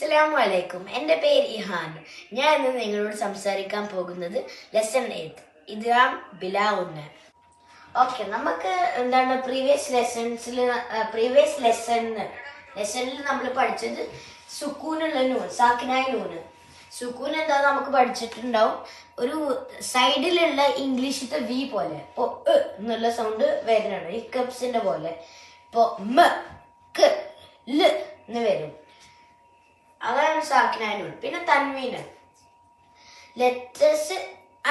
അസ്സലാമലൈക്കും. എൻ്റെ പേര് ഇഹാൻ. ഞാൻ ഇന്ന് നിങ്ങളോട് സംസാരിക്കാൻ പോകുന്നത് ലെസൺ 8 ഇദ്ഗാം ബിലാ ഗുന്ന. ഓക്കെ, നമുക്ക് എന്താണ് പ്രീവിയസ് ലെസണിൽ നമ്മൾ പഠിച്ചത് സുക്കൂനുള്ള നൂൻ, സാക്കിനായ നൂന്. സുക്കൂൻ എന്താ നമുക്ക് പഠിച്ചിട്ടുണ്ടാവും. ഒരു സൈഡിലുള്ള ഇംഗ്ലീഷിലത്തെ വി പോലെ ഇപ്പോൾ എന്നുള്ള സൗണ്ട് വരുന്നുണ്ട്, ഹിക്കപ്സിന്റെ പോലെ. ഇപ്പോൾ മ ക ല് എന്ന് വരും, അതാണ് സാക്കിനായ നൂൻ. പിന്നെ തൻവീന് ലെറ്റേഴ്സ്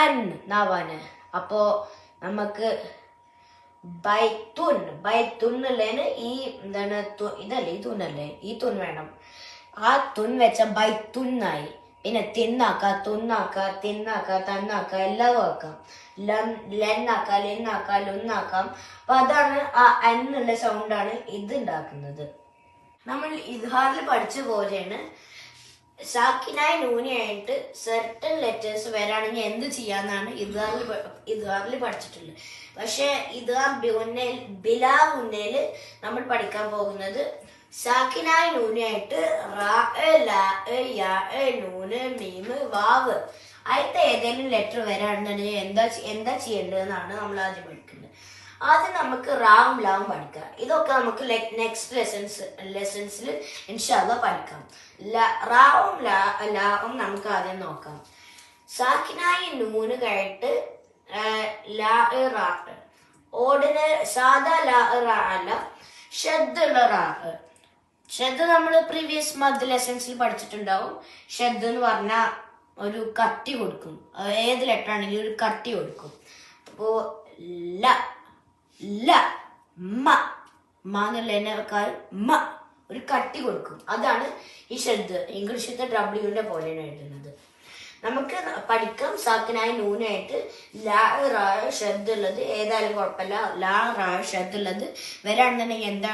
അൻ നാവാന്. അപ്പോ നമുക്ക് ബൈത്തുന്നുള്ളതിന് ഈ എന്താണ് ഇതല്ലേ, ഈ തുന്നല്ലേ, ഈ തുൻ വേണം. ആ തുൻ വെച്ച ബൈത്തുന്നായി. പിന്നെ തിന്നാക്ക, തുന്നാക്ക, തിന്നാക്ക, തന്നാക്ക, എല്ലാം ആക്കാം. ലെന്നാക്കാം, ലെന്നാക്കാം, ലൊന്നാക്കാം. അപ്പൊ അതാണ് ആ എന്നുള്ള സൗണ്ടാണ് ഇത് ഉണ്ടാക്കുന്നത്. നമ്മൾ ഇദ്ഹാറിൽ പഠിച്ച പോലെയാണ് സാക്കിനായ നൂനായിട്ട് സെർട്ടൻ ലെറ്റേഴ്സ് വരാണെങ്കിൽ എന്ത് ചെയ്യാന്നാണ് ഇദ്ഹാറിൽ പഠിച്ചിട്ടുള്ളത്. പക്ഷെ ബിലാ ഗുന്നയിൽ നമ്മൾ പഠിക്കാൻ പോകുന്നത് സാക്കിനായ നൂനായിട്ട് റാ, ലാ, യാ, നൂന്, മീമ്, വാവ് ആയിട്ട് ഏതെങ്കിലും ലെറ്റർ വരാണെന്നുണ്ടെങ്കിൽ എന്താ ചെയ്യേണ്ടതെന്നാണ് നമ്മൾ ആദ്യം പഠിക്കുന്നത്. ആദ്യം നമുക്ക് റാവും ലാവും പഠിക്കാം. ഇതൊക്കെ നമുക്ക് നെക്സ്റ്റ് ലെസൺസിൽ ഇൻഷാല്ലാ പഠിക്കാം. റാവും ലാവും നമുക്ക് ആദ്യം നോക്കാം. സാക്കിനായ നൂന് കഴിഞ്ഞിട്ട് ലാ, റാ, ഓർഡിനറി സാധാ ലാ, റാ അല്ല, ഷദ്ദുള്ള റാ. ഷദ് നമ്മൾ പ്രീവിയസ് മന്ത് ലെസൺസിൽ പഠിച്ചിട്ടുണ്ടാവും. ഷദ് എന്ന് പറഞ്ഞാൽ ഒരു കട്ടി കൊടുക്കും, ഏത് ലെറ്റർ ആണെങ്കിലും ഒരു കട്ടി കൊടുക്കും. അപ്പോ ല ല മ എന്നുള്ളതിനേക്കാൾ മ ഒരു കട്ടി കൊടുക്കും. അതാണ് ഈ ഷദ്. ഇംഗ്ലീഷിലത്തെ ഡബ്ല്യുവിന്റെ പോലെയാണ് എഴുതുന്നത്. നമുക്ക് പഠിക്കാം സാക്കിനായ നൂനായിട്ട് ലാ, റാ, ഷദ് ഉള്ളത് ഏതായാലും കുഴപ്പമില്ല. ലാ, റാ, ഷദ് ഉള്ളത് വരാണെന്നുണ്ടെങ്കിൽ എന്താ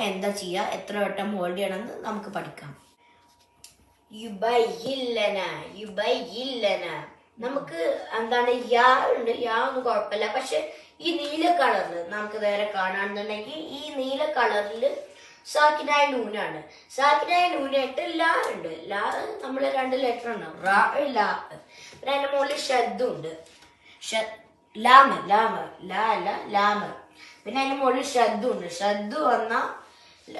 എന്താ ചെയ്യുക, എത്ര വട്ടം ഹോൾഡ് ചെയ്യണമെന്ന് നമുക്ക് പഠിക്കാം. യുബയ്യില്ലന നമുക്ക് എന്താണ് യാ ഉണ്ട്, യാ ഒന്നും കുഴപ്പമില്ല. പക്ഷെ ഈ നീല കളറിൽ നമുക്ക് നേരെ കാണാണെന്നുണ്ടെങ്കിൽ ഈ നീല കളറിൽ സാക്കിനായ നൂനാണ്. സാക്കിനായ നൂനായിട്ട് ലാ ഉണ്ട്. ലാ നമ്മൾ 2 ലെറ്റർ ഉണ്ടാവും, റാ, ലാ. പിന്നെ അതിന്റെ മുകളിൽ ഷദ്ദും ഉണ്ട്, ലാമ്, ലാ അല്ല ലാമ്. പിന്നെ അതിന്റെ മുകളിൽ ഷദ്ദും ഉണ്ട്. ഷദ്ദു വന്നാൽ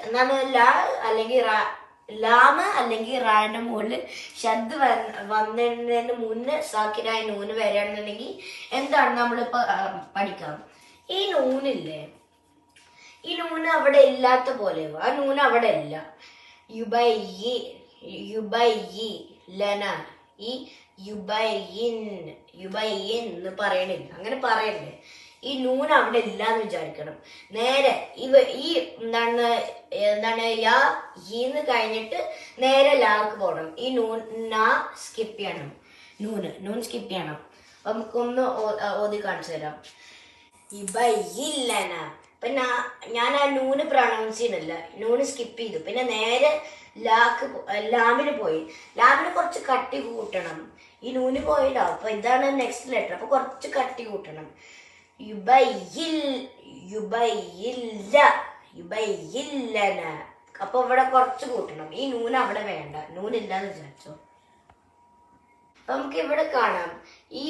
എന്താണ് ലാ അല്ലെങ്കിൽ റാ, ലാമ് അല്ലെങ്കിൽ റാന്റെ മുകളിൽ ഷദ് വന്നതിന് മുന്നേ സാക്കിനായ നൂന് വരികയാണെന്നുണ്ടെങ്കിൽ എന്താണ് നമ്മളിപ്പോ പഠിക്കാം. ഈ നൂനില്ലേ, ഈ നൂന് അവിടെ ഇല്ലാത്ത പോലെ, ആ നൂന് അവിടെ ഇല്ല. യുബയ്യി ലന, ഈ യുബയ്യിൻ എന്ന് പറയണില്ല, അങ്ങനെ പറയണ്ടേ. ഈ നൂൻ അവിടെ ഇല്ല എന്ന് വിചാരിക്കണം. നേരെ ഈ എന്താണ് യാ ഈന്ന് കഴിഞ്ഞിട്ട് നേരെ ലാക്ക് പോകണം. ഈ സ്കിപ്പ് ചെയ്യണം, നൂൻ സ്കിപ്പ് ചെയ്യണം. അപ്പൊ നമുക്കൊന്ന് ഓതി കാണിച്ചു തരാം. ഇബയ്യില്ലന. പിന്നെ ഞാൻ ആ നൂന് പ്രൊണൗൺസ് ചെയ്യുന്നില്ല, നൂന് സ്കിപ്പ് ചെയ്തു. പിന്നെ നേരെ ലാമിന് പോയി. ലാമിന് കുറച്ച് കട്ടി കൂട്ടണം. ഈ നൂന് പോയില്ല, അപ്പൊ ഇതാണ് നെക്സ്റ്റ് ലെറ്റർ, അപ്പൊ കുറച്ച് കട്ടി കൂട്ടണം. യുബയ്യില്ലന. അപ്പൊ ഇവിടെ കുറച്ച് കൂട്ടണം. ഈ നൂന് അവിടെ വേണ്ട, നൂനില്ലാന്ന് വിചാരിച്ചോ. അപ്പൊ നമുക്ക് ഇവിടെ കാണാം ഈ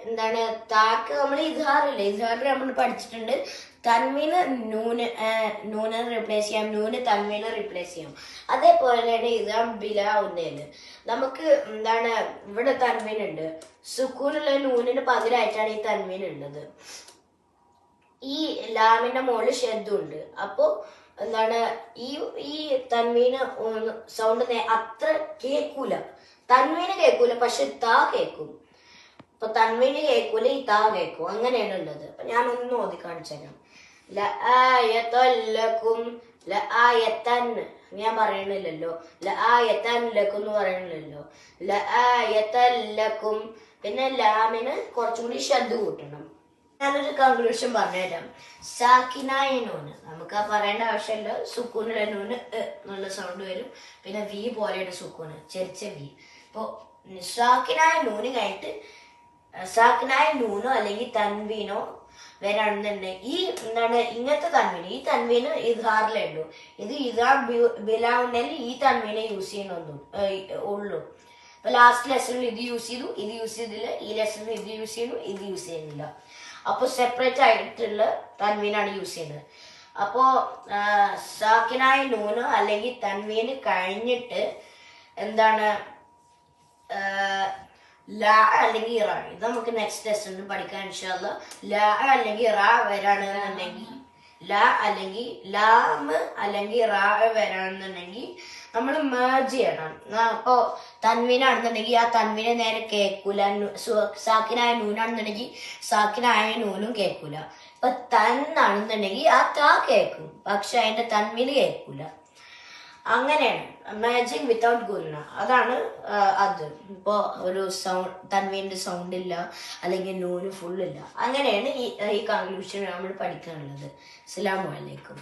എന്താണ് താക്ക്. നമ്മൾ ഇദ്ഹാറിൽ നമ്മൾ പഠിച്ചിട്ടുണ്ട് തൻവീന് നൂനെ റീപ്ലേസ് ചെയ്യാം, നൂന് തൻവീനെ റീപ്ലേസ് ചെയ്യാം. അതേപോലെയാണ് ഇദ്ഗാം ബിലാ ഗുന്നയിൽ നമുക്ക് എന്താണ് ഇവിടെ തൻവീൻ ഉണ്ട്. സുക്കൂനുള്ള നൂനിന് പകരമായിട്ടാണ് ഈ തൻവീൻ ഉള്ളത്. ഈ ലാമിന്റെ മുകളിൽ ഷദ്ദും ഉണ്ട്. അപ്പോ എന്താണ് ഈ തൻവീന് സൗണ്ട് അത്ര കേൾക്കൂല. തൻവീന് കേൾക്കൂല, പക്ഷെ താ കേൾക്കും. അപ്പൊ തൻവീന് കേൾക്കൂല, ഈ താ കേൾക്കും. അങ്ങനെയാണ് ഉള്ളത്. അപ്പൊ ഞാൻ ഒന്ന് ഓതി കാണിച്ചു തരാം. ലആയതല്ലക്കും, ലആയതൻ ഞാൻ പറയണില്ലല്ലോ, ലആയതൻ ലക്കും എന്ന് പറയണില്ലല്ലോ, ലആയതല്ലക്കും. പിന്നെ ലാമിന് കുറച്ചും കൂടി ഷദ്ദ് കൂട്ടണം. ഞാനൊരു കൺക്ലൂഷൻ പറഞ്ഞുതരാം. സാക്കിനായ നൂന് നമുക്ക് പറയേണ്ട ആവശ്യമില്ല. സുക്കൂനുള്ള നൂന് എന്നുള്ള സൗണ്ട് വരും. പിന്നെ വി പോലെയാണ് സുക്കൂന്, ചെറിച്ച വി. ഇപ്പൊ സാക്കിനായ നൂന് കഴിഞ്ഞിട്ട് സാക്കിനായ നൂനോ അല്ലെങ്കിൽ തൻവീനോ വരാണെന്നുണ്ടെങ്കിൽ ഈ എന്താണ് ഇങ്ങനത്തെ തൻവീന്, ഈ തൻവീന് ഇദ്ഹാറിലേ ഉള്ളൂ. ഇത് ഇദ്ഹാർ ബിലാവുണ്ടെങ്കിൽ ഈ തൻവീനെ യൂസ് ചെയ്യണമെന്നും ഉള്ളൂ. ഇപ്പൊ ലാസ്റ്റ് ലെസണിൽ ഇത് യൂസ് ചെയ്തു, ഇത് യൂസ് ചെയ്തില്ല. ഈ ലെസണിൽ ഇത് യൂസ് ചെയ്തു, ഇത് യൂസ് ചെയ്യുന്നില്ല. അപ്പോൾ സെപ്പറേറ്റ് ആയിട്ടുള്ള തൻവീനാണ് യൂസ് ചെയ്യുന്നത്. അപ്പോ സാക്കിനായ നൂന് അല്ലെങ്കിൽ തൻവീന് കഴിഞ്ഞിട്ട് എന്താണ് ലാ അല്ലെങ്കിൽ റ. ഇത് നമുക്ക് നെക്സ്റ്റ് ലെസണിൽ പഠിക്കാൻ ഇൻഷാല്ലാ. ലാ അല്ലെങ്കിൽ റ വരാണെന്നുണ്ടെങ്കിൽ, ലാ അല്ലെങ്കിൽ ലാമ് അല്ലെങ്കിൽ റാ വരാണെന്നുണ്ടെങ്കിൽ നമ്മൾ മേർജ് ചെയ്യണം. അപ്പോ തൻവീനാണെന്നുണ്ടെങ്കിൽ ആ തൻവീനെ നേരെ കേൾക്കൂല. സാക്കിനായ നൂനാണെന്നുണ്ടെങ്കിൽ സാക്കിനായ നൂനും കേൾക്കൂല. ഇപ്പൊ തന്നാണെന്നുണ്ടെങ്കിൽ ആ താ കേൾക്കും, പക്ഷെ അതിന്റെ തൻവീന് കേൾക്കൂല. അങ്ങനെയാണ് മേജിങ് വിത്തൗട്ട് ഗുന്ന. അതാണ് അത്. ഇപ്പോ ഒരു സൗണ്ട് തൻവീന്റെ സൗണ്ട് ഇല്ല അല്ലെങ്കിൽ നൂന് ഫുള്ളില്ല. അങ്ങനെയാണ് ഈ കൺക്ലൂഷൻ നമ്മൾ പഠിക്കാനുള്ളത്. അസ്സലാമു അലൈക്കും.